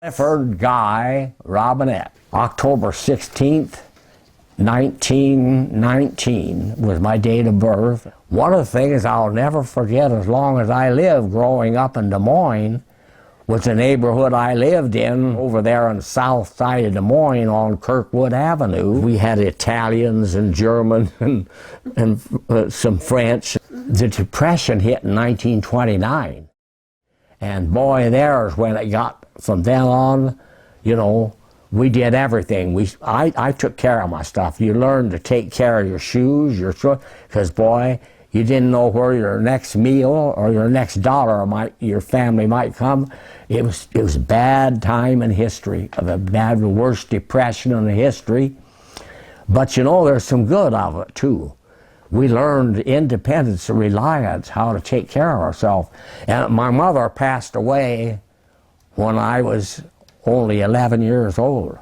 Cliford Robinett. October 16th, 1919 was my date of birth. One of the things I'll never forget as long as I live growing up in Des Moines was the neighborhood I lived in over there on the south side of Des Moines on Kirkwood Avenue. We had Italians and Germans and some French. The Depression hit in 1929. And boy, there's when it got, from then on, you know, we did everything. I took care of my stuff. You learned to take care of your shoes, because boy, you didn't know where your next meal or your next dollar your family might come. It was a bad time in history, the worst depression in the history. But you know, there's some good of it too. We learned independence and reliance, how to take care of ourselves. And my mother passed away when I was only 11 years old.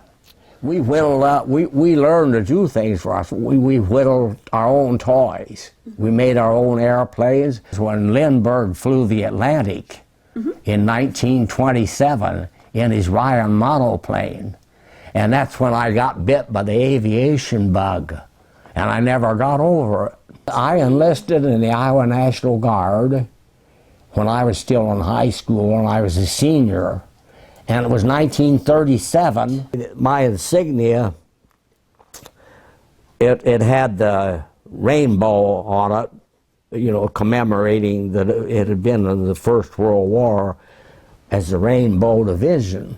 We whittled up, we learned to do things for us. We whittled our own toys. We made our own airplanes. When Lindbergh flew the Atlantic in 1927 in his Ryan monoplane, and that's when I got bit by the aviation bug, and I never got over it. I enlisted in the Iowa National Guard when I was still in high school, and I was a senior. And it was 1937. My insignia, it had the rainbow on it, you know, commemorating that it had been in the First World War as the Rainbow Division.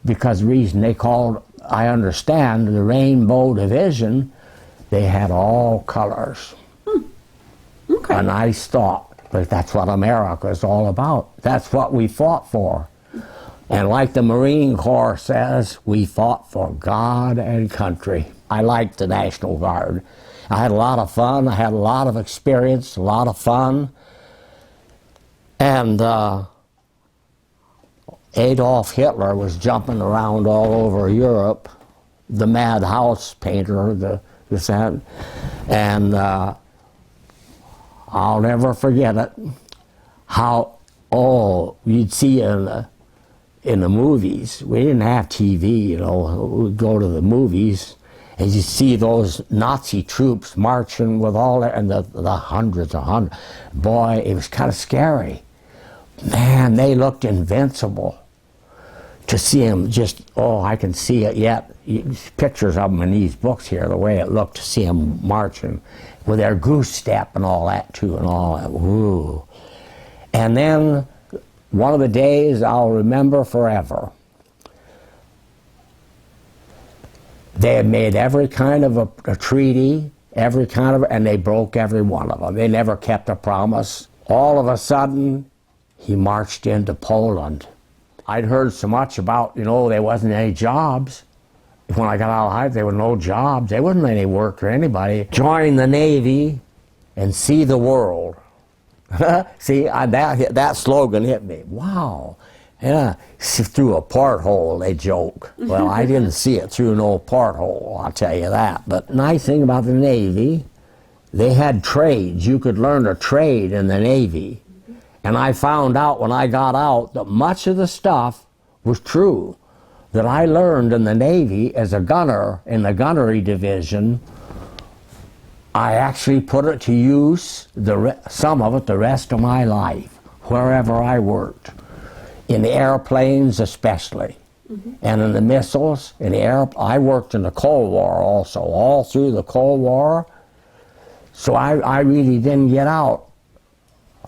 Because the reason they called, I understand, the Rainbow Division, they had all colors. Okay. A nice thought, but that's what America is all about. That's what we fought for. And like the Marine Corps says, we fought for God and country. I liked the National Guard. I had a lot of fun, I had a lot of experience, a lot of fun. And Adolf Hitler was jumping around all over Europe, the Mad House painter, and I'll never forget it, how, you'd see in the movies, we didn't have TV, you know, we'd go to the movies, and you'd see those Nazi troops marching with all that, and the hundreds. Boy, it was kind of scary. Man, they looked invincible. To see them just, I can see it yet. Pictures of them in these books here, the way it looked to see them marching with their goose step and all that too, and all that, woo. And then, one of the days I'll remember forever. They had made every kind of a treaty, and they broke every one of them. They never kept a promise. All of a sudden, he marched into Poland. I'd heard so much about, you know, there wasn't any jobs. When I got out of high school, there were no jobs. There wasn't any work for anybody. Join the Navy and see the world. See, that slogan hit me. Wow. Yeah, through a porthole, they joke. Well, I didn't see it through no porthole, I'll tell you that. But nice thing about the Navy, they had trades. You could learn a trade in the Navy. And I found out when I got out that much of the stuff was true that I learned in the Navy as a gunner in the gunnery division. I actually put it to use, some of it, the rest of my life, wherever I worked. In the airplanes especially, and in the missiles, I worked in the Cold War also, all through the Cold War. So I really didn't get out.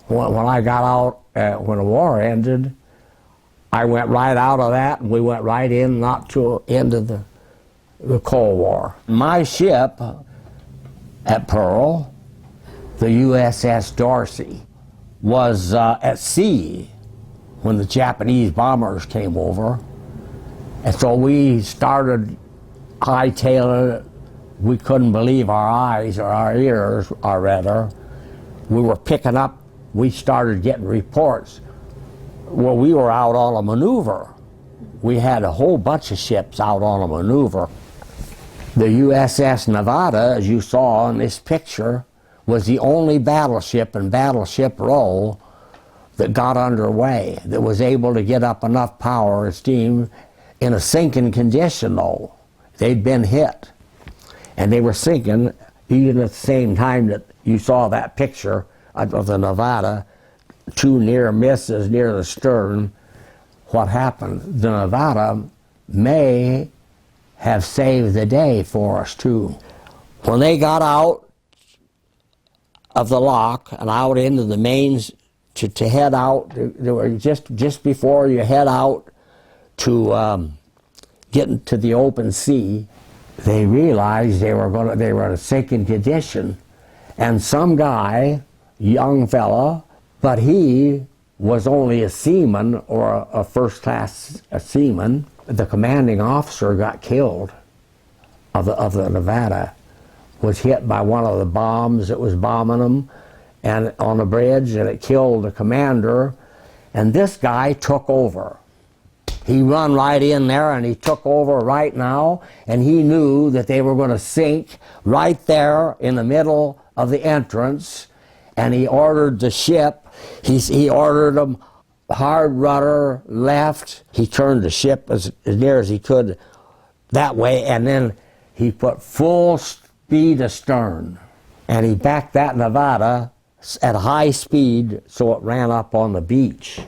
When I got out, when the war ended, I went right out of that, and we went right in, not to the end of the Cold War. My ship at Pearl, the USS Dorsey, was at sea when the Japanese bombers came over. And so we started hightailing it. We couldn't believe our eyes, or our ears, or rather. We were picking up, we started getting reports. Well, we were out on a maneuver. We had a whole bunch of ships out on a maneuver. The USS Nevada, as you saw in this picture, was the only battleship in Battleship Row that got underway, that was able to get up enough power and steam in a sinking condition, though. They'd been hit, and they were sinking even at the same time that you saw that picture of the Nevada, two near misses near the stern. What happened? The Nevada may have saved the day for us, too. When they got out of the lock and out into the mains to head out, they were just before you head out to get into the open sea, they realized they were in a sinking condition, and some guy, young fella, but he was only a seaman or a first-class seaman. The commanding officer got killed of the Nevada, was hit by one of the bombs that was bombing them and on the bridge, and it killed the commander, and this guy took over. He run right in there and he took over right now, and he knew that they were going to sink right there in the middle of the entrance, and he ordered the ship, he ordered them hard rudder left. He turned the ship as near as he could that way, and then he put full speed astern, and he backed that Nevada at high speed so it ran up on the beach.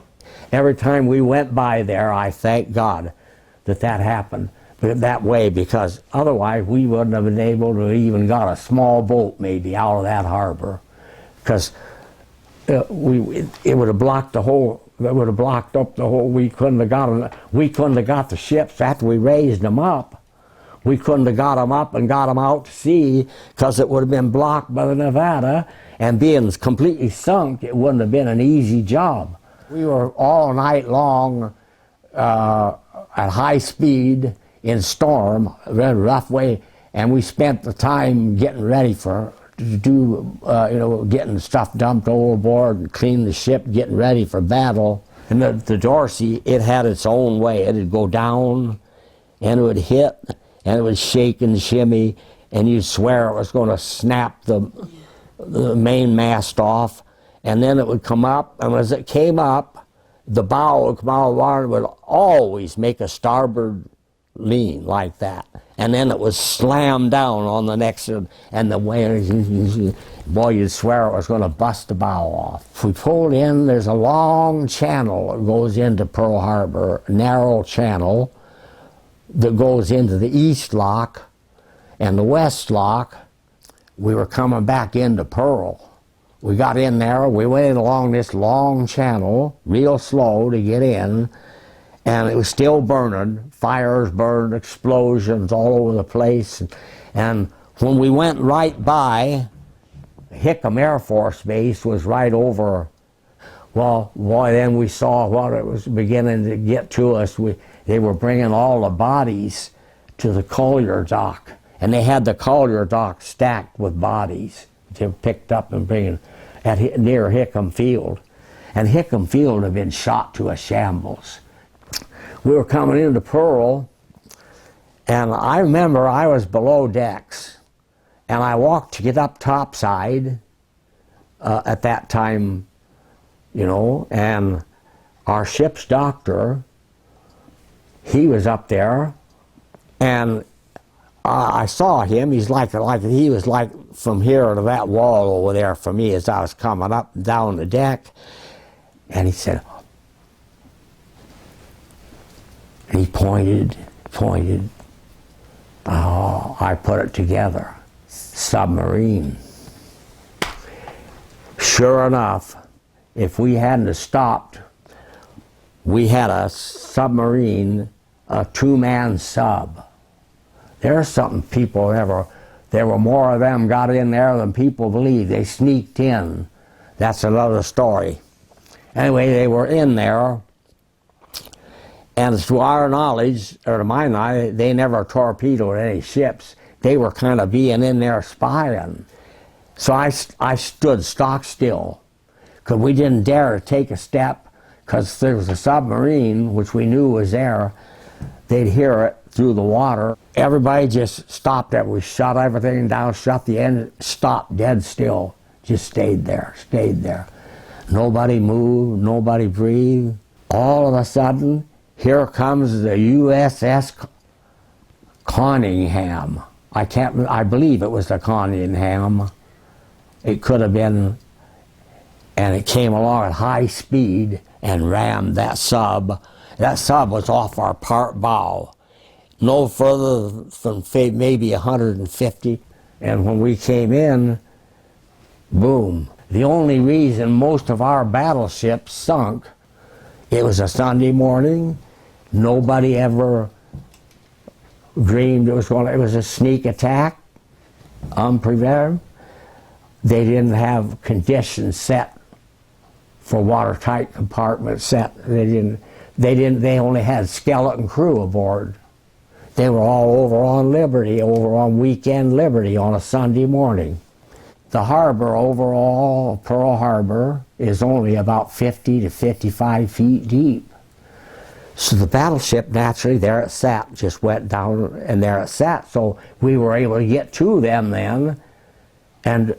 Every time we went by there, I thank God that happened that way, because otherwise we wouldn't have been able to even got a small boat maybe out of that harbor, because it would have blocked the whole. That would have blocked up the whole. We couldn't have got the ships after we raised them up. We couldn't have got them up and got them out to sea, because it would have been blocked by the Nevada, and being completely sunk, it wouldn't have been an easy job. We were all night long at high speed in storm, a very rough way, and we spent the time getting ready to do, getting stuff dumped overboard and clean the ship, getting ready for battle. And the Dorsey, it had its own way. It'd go down, and it would hit, and it would shake and shimmy, and you'd swear it was going to snap the main mast off, and then it would come up, and as it came up, the bow would come out of the water, would always make a starboard lean like that, and then it was slammed down on the next, and the way, boy, you'd swear it was going to bust the bow off. If we pulled in, there's a long channel that goes into Pearl Harbor, a narrow channel that goes into the east lock and the west lock. We were coming back into Pearl. We got in there, we went along this long channel, real slow to get in, and it was still burning. Fires burned, explosions all over the place. And when we went right by, Hickam Air Force Base was right over. Well, boy, then we saw what it was beginning to get to us. They were bringing all the bodies to the Collier dock, and they had the Collier dock stacked with bodies. They were picked up and bringing near Hickam Field. And Hickam Field had been shot to a shambles. We were coming into Pearl, and I remember I was below decks, and I walked to get up topside at that time, and our ship's doctor, he was up there, and I saw him. He was like from here to that wall over there for me as I was coming up and down the deck, and he said, and he pointed. Oh, I put it together. Submarine. Sure enough, if we hadn't have stopped, we had a submarine, a two-man sub. There's something people there were more of them got in there than people believe. They sneaked in. That's another story. Anyway, they were in there, and to our knowledge, or to my knowledge, they never torpedoed any ships. They were kind of being in there spying. So I stood stock still, because we didn't dare to take a step, because there was a submarine, which we knew was there. They'd hear it through the water. Everybody just stopped there. We shut everything down, shut the engine, stopped dead still, just stayed there. Nobody moved, nobody breathed. All of a sudden, here comes the USS Conningham. I believe it was the Conningham. It could have been, and it came along at high speed and rammed that sub. That sub was off our port bow, no further than maybe 150. And when we came in, boom. The only reason most of our battleships sunk, it was a Sunday morning. Nobody ever dreamed it was a sneak attack, unprepared. They didn't have conditions set for watertight compartments set. They only had skeleton crew aboard. They were all over on Liberty, over on weekend Liberty on a Sunday morning. The harbor overall, Pearl Harbor, is only about 50 to 55 feet deep. So the battleship, naturally, there it sat, just went down and there it sat. So we were able to get to them then and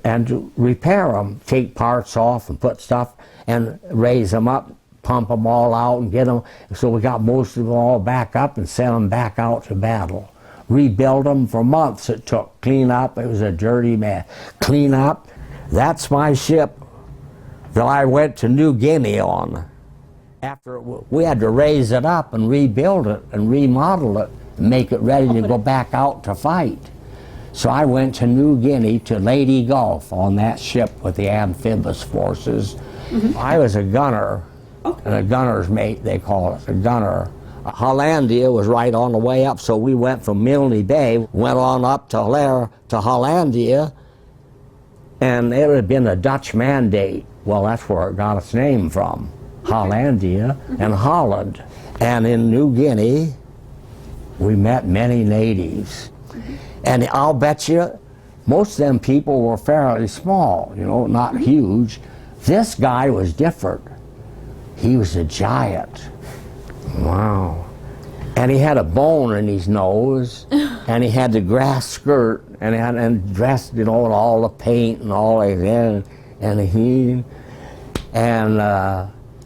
repair them, take parts off and put stuff and raise them up, pump them all out and get them. So we got most of them all back up and sent them back out to battle. Rebuild them for months it took. Clean up, it was a dirty mess. Clean up, that's my ship that I went to New Guinea on. After we had to raise it up and rebuild it and remodel it and make it ready to go back out to fight. So I went to New Guinea to Lady Gulf on that ship with the amphibious forces. Mm-hmm. I was a gunner, and a gunner's mate they call it, a gunner. Hollandia was right on the way up, so we went from Milne Bay, went on up to Hollandia, and it had been a Dutch mandate. Well, that's where it got its name from, Hollandia and Holland. And in New Guinea, we met many natives. And I'll bet you, most of them people were fairly small, not huge. This guy was different. He was a giant. Wow. And he had a bone in his nose, and he had the grass skirt, and dressed, in all the paint and all that,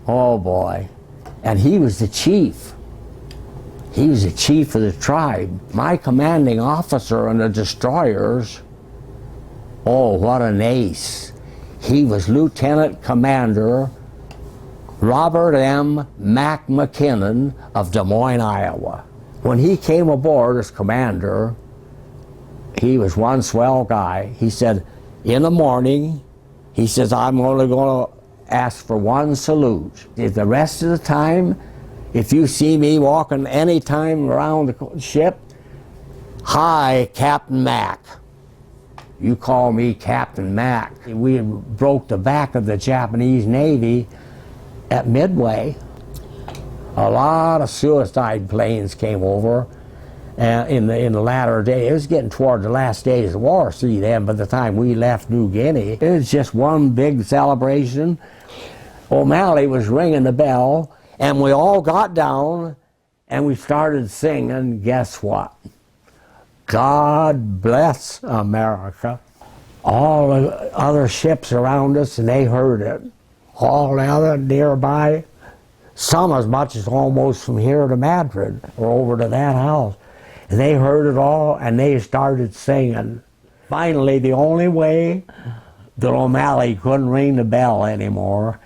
oh boy. And he was the chief. He was the chief of the tribe. My commanding officer on the destroyers, oh, what an ace. He was Lieutenant Commander Robert M. Mac McKinnon of Des Moines, Iowa. When he came aboard as commander, he was one swell guy. He said, in the morning, he says, I'm only going to ask for one salute. If the rest of the time, if you see me walking any time around the ship, hi, Captain Mac. You call me Captain Mac. We broke the back of the Japanese Navy at Midway. A lot of suicide planes came over in the latter day. It was getting toward the last days of the war, see then, by the time we left New Guinea. It was just one big celebration. O'Malley was ringing the bell, and we all got down and we started singing, guess what? God bless America. All the other ships around us, and they heard it. All the other nearby, some as much as almost from here to Madrid or over to that house. And they heard it all, and they started singing. Finally, the only way that O'Malley couldn't ring the bell anymore,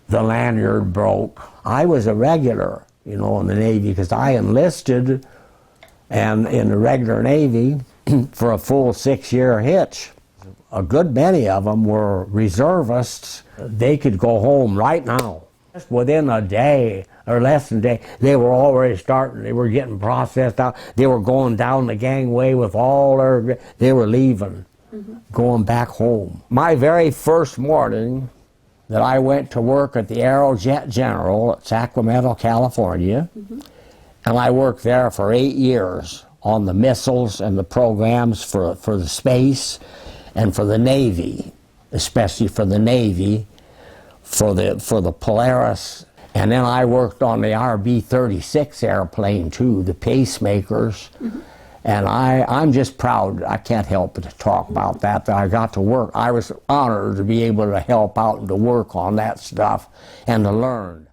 the lanyard broke. I was a regular, in the Navy, because I enlisted and in the regular Navy for a full 6-year hitch. A good many of them were reservists. They could go home right now. Just within a day or less than a day, they were already starting. They were getting processed out. They were going down the gangway with all they were leaving, going back home. My very first morning that I went to work at the Aerojet General at Sacramento, California, and I worked there for 8 years on the missiles and the programs for the space and for the Navy, especially for the Navy, for the Polaris. And then I worked on the RB-36 airplane too, the pacemakers, And I'm just proud. I can't help but to talk about that I got to work. I was honored to be able to help out and to work on that stuff and to learn.